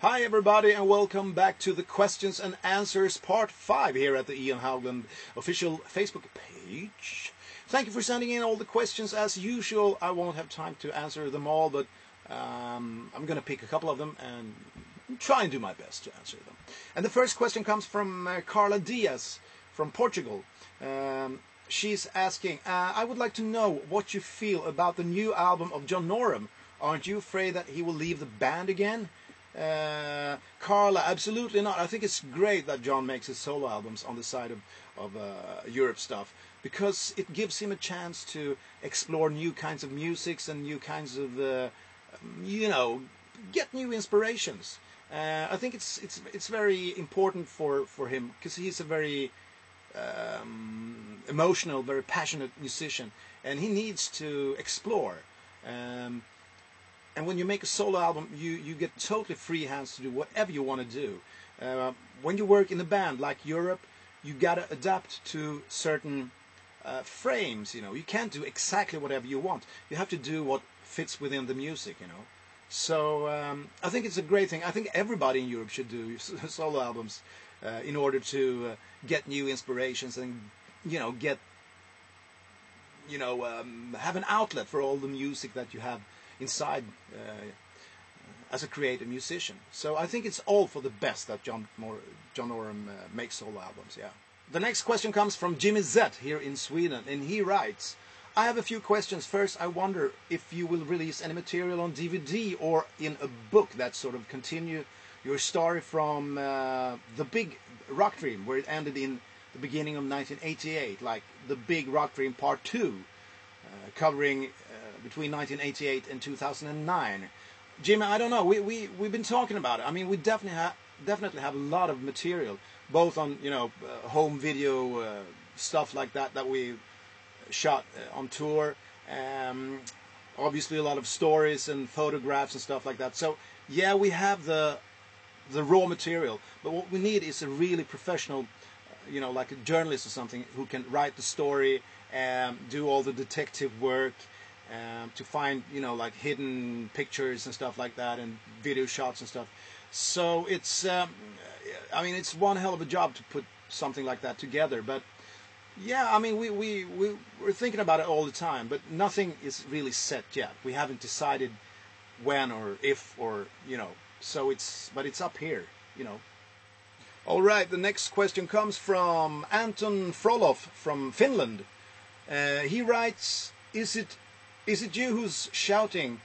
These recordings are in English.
Hi everybody and welcome back to the questions and answers part 5 here at the Ian Haugland official Facebook page. Thank you for sending in all the questions as usual. I won't have time to answer them all, but I'm going to pick a couple of them and try and do my best to answer them. And the first question comes from Carla Diaz from Portugal. She's asking, I would like to know what you feel about the new album of John Norum. Aren't you afraid that he will leave the band again? Carla, absolutely not. I think it's great that John makes his solo albums on the side of Europe stuff, because it gives him a chance to explore new kinds of musics and new kinds of, get new inspirations. I think it's very important for him, because he's a very emotional, very passionate musician, and he needs to explore. And when you make a solo album, you get totally free hands to do whatever you want to do. When you work in a band like Europe, you gotta adapt to certain frames. You can't do exactly whatever you want. You have to do what fits within the music. So I think it's a great thing. I think everybody in Europe should do solo albums in order to get new inspirations and get have an outlet for all the music that you have inside as a creative musician. So I think it's all for the best that John Norum makes solo albums. Yeah. The next question comes from Jimmy Z here in Sweden, and he writes, I have a few questions. First, I wonder if you will release any material on DVD or in a book that sort of continue your story from the big rock dream, where it ended in the beginning of 1988, like the big rock dream part 2, covering between 1988 and 2009. Jimmy, I don't know. We've been talking about it. I mean, we definitely have a lot of material, both on home video stuff like that we shot on tour. Obviously, a lot of stories and photographs and stuff like that. So yeah, we have the raw material, but what we need is a really professional, like a journalist or something, who can write the story and do all the detective work. To find like hidden pictures and stuff like that, and video shots and stuff. So it's it's one hell of a job to put something like that together. But yeah, I mean we're thinking about it all the time, but nothing is really set yet. We haven't decided when or if or so it's up here. All right, the next question comes from Anton Froloff from Finland. He writes, Is it you who's shouting,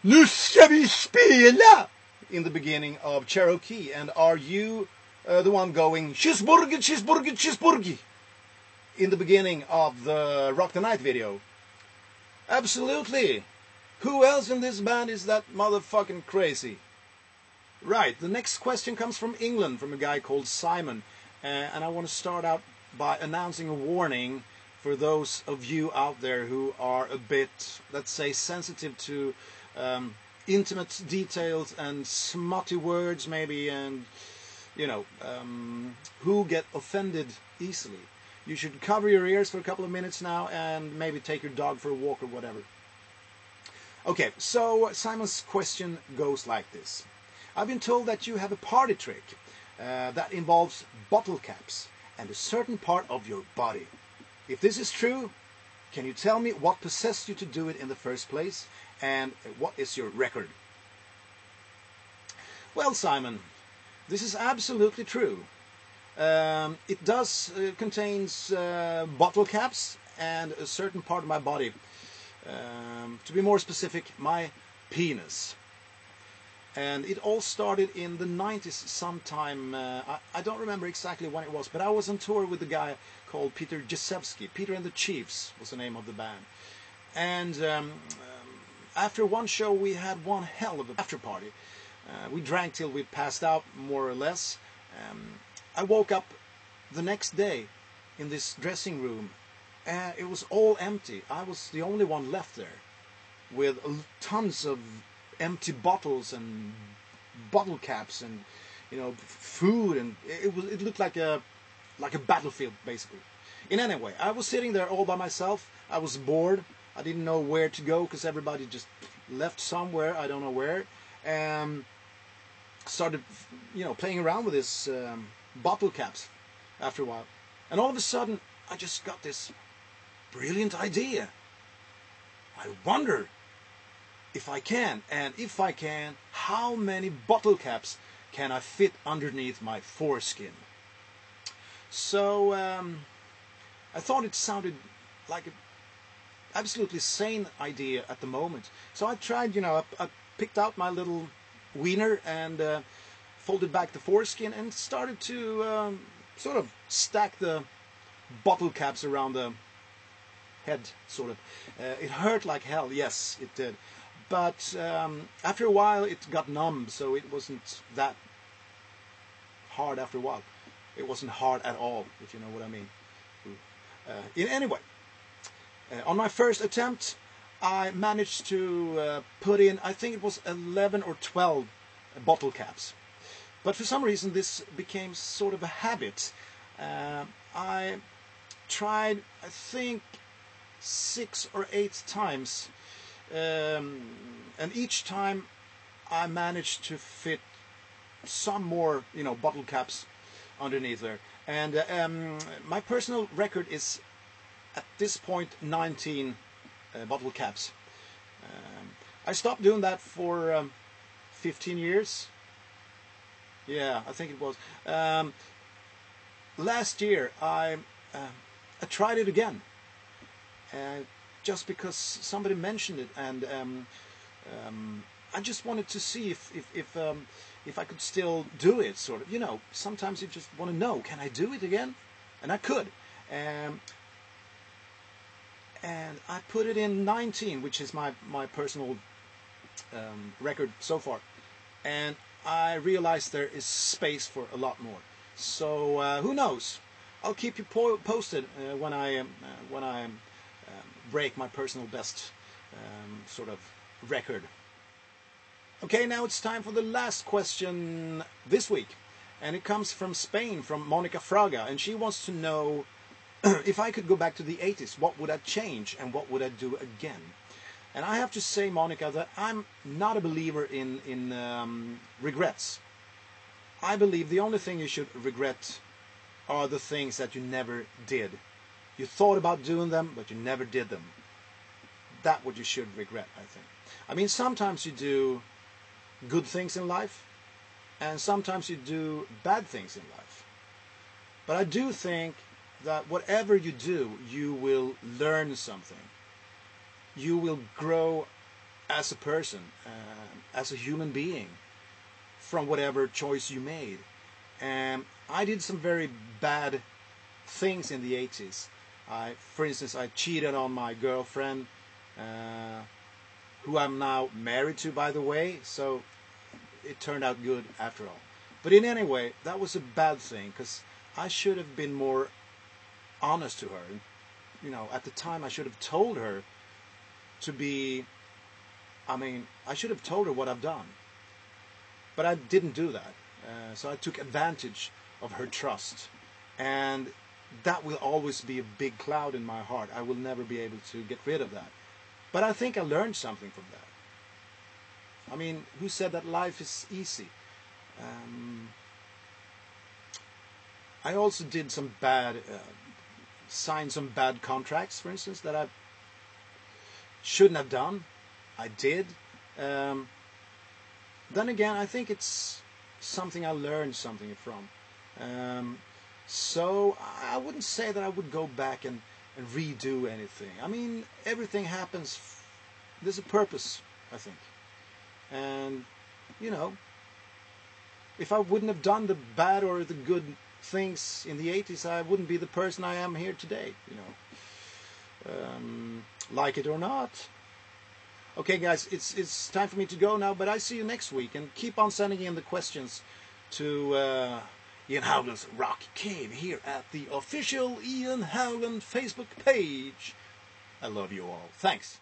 "Nu ska vi spela!" in the beginning of Cherokee? And are you the one going, "Cheeseburger, cheeseburger, cheeseburger," in the beginning of the Rock the Night video? Absolutely. Who else in this band is that motherfucking crazy? Right, the next question comes from England, from a guy called Simon. And I want to start out by announcing a warning for those of you out there who are a bit, let's say, sensitive to intimate details and smutty words maybe, and who get offended easily. You should cover your ears for a couple of minutes now and maybe take your dog for a walk or whatever. Okay, so Simon's question goes like this. I've been told that you have a party trick that involves bottle caps and a certain part of your body. If this is true, can you tell me what possessed you to do it in the first place, and what is your record? Well, Simon, this is absolutely true. It does contains bottle caps and a certain part of my body. To be more specific, my penis. And it all started in the 90s sometime. I don't remember exactly when it was, but I was on tour with a guy called Peter Jasewski. Peter and the Chiefs was the name of the band. And after one show, we had one hell of an after party. We drank till we passed out, more or less. I woke up the next day in this dressing room, and it was all empty. I was the only one left there, with tons of empty bottles and bottle caps and food, and it looked like a battlefield basically. In any way, I was sitting there all by myself. I was bored. I didn't know where to go because everybody just left somewhere. I don't know where. started, playing around with this bottle caps after a while. And all of a sudden, I just got this brilliant idea. I wonder if I can, and if I can, how many bottle caps can I fit underneath my foreskin? So I thought it sounded like an absolutely sane idea at the moment. So I tried, I picked out my little wiener and folded back the foreskin and started to sort of stack the bottle caps around the head, sort of. It hurt like hell, yes, it did. But after a while it got numb, so it wasn't that hard after a while. It wasn't hard at all, if you know what I mean. Anyway, on my first attempt, I managed to put in, I think it was 11 or 12 bottle caps. But for some reason this became sort of a habit. I tried, I think, 6 or 8 times, and each time I managed to fit some more, bottle caps underneath there. And my personal record is at this point 19 bottle caps. I stopped doing that for 15 years. Yeah, I think it was. Last year I tried it again, just because somebody mentioned it, and I just wanted to see if I could still do it, sort of. Sometimes you just want to know, can I do it again? And I could. And I put it in 19, which is my personal record so far. And I realized there is space for a lot more. So who knows? I'll keep you posted when I break my personal best sort of record. Okay, now it's time for the last question this week, and it comes from Spain, from Mónica Fraga, and she wants to know if I could go back to the 80s, what would I change and what would I do again? And I have to say, Mónica, that I'm not a believer in regrets. I believe the only thing you should regret are the things that you never did. You thought about doing them, but you never did them. That's what you should regret, I think. I mean, sometimes you do good things in life, and sometimes you do bad things in life. But I do think that whatever you do, you will learn something. You will grow as a person, as a human being, from whatever choice you made. And I did some very bad things in the 80s. For instance, I cheated on my girlfriend, who I'm now married to, by the way, so it turned out good after all. But in any way, that was a bad thing, because I should have been more honest to her. At the time I should have told her I should have told her what I've done. But I didn't do that. So I took advantage of her trust. And that will always be a big cloud in my heart. I will never be able to get rid of that. But I think I learned something from that. I mean, who said that life is easy? I also did some signed some bad contracts, for instance, that I shouldn't have done. I did. Then again, I think it's something I learned something from. So I wouldn't say that I would go back and redo anything. I mean, everything happens. There's a purpose, I think. And, if I wouldn't have done the bad or the good things in the 80s, I wouldn't be the person I am here today, like it or not. Okay, guys, it's time for me to go now, but I see you next week, and keep on sending in the questions to Ian Haugland's Rock Cave here at the official Ian Haugland Facebook page. I love you all. Thanks.